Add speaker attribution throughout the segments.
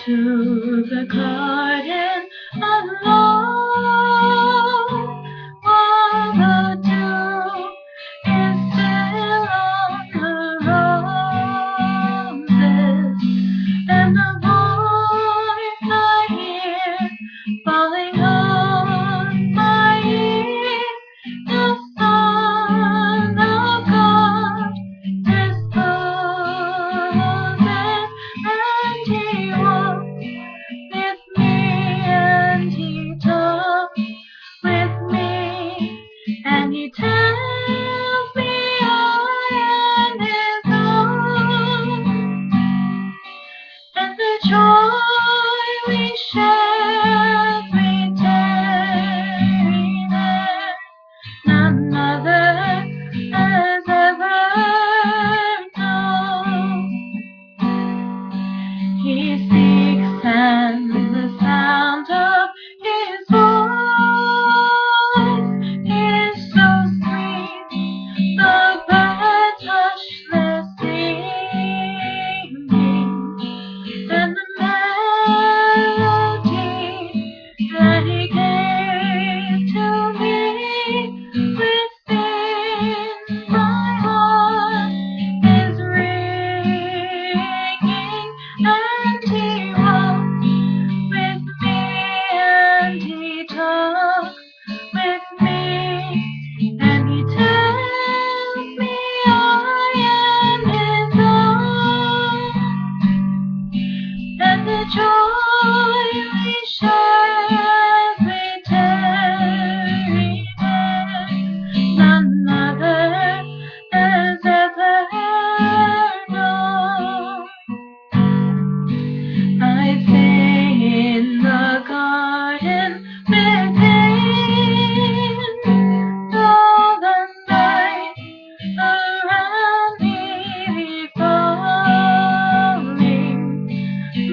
Speaker 1: to the garden alone, while the dew is still on the roses, and the voice I hear falling on my ear, the Son of God is spoken, and He walks with me, and He talks with me, and He tells me I am His own, and the joy we share as we tarry there, none other has ever known. He speaks, and the sound of His voice is so sweet, the birds hush their singing, and the melody that He gave to me within my heart is ringing, and He walks with me, and He talks with me, and He tells me I am His own, and the joy we share as we tarry there, none other has ever known. I sing in the garden within, all the night around me be falling,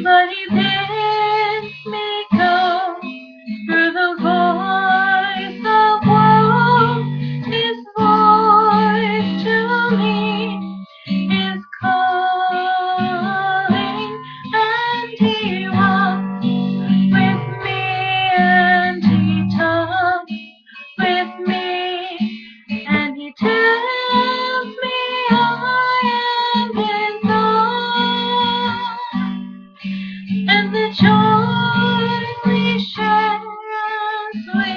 Speaker 1: but He bids me go through the voice of woe. His voice to me is calling, and He walks with me, and He talks with me, and He tells me I am His own, and the joy we share as we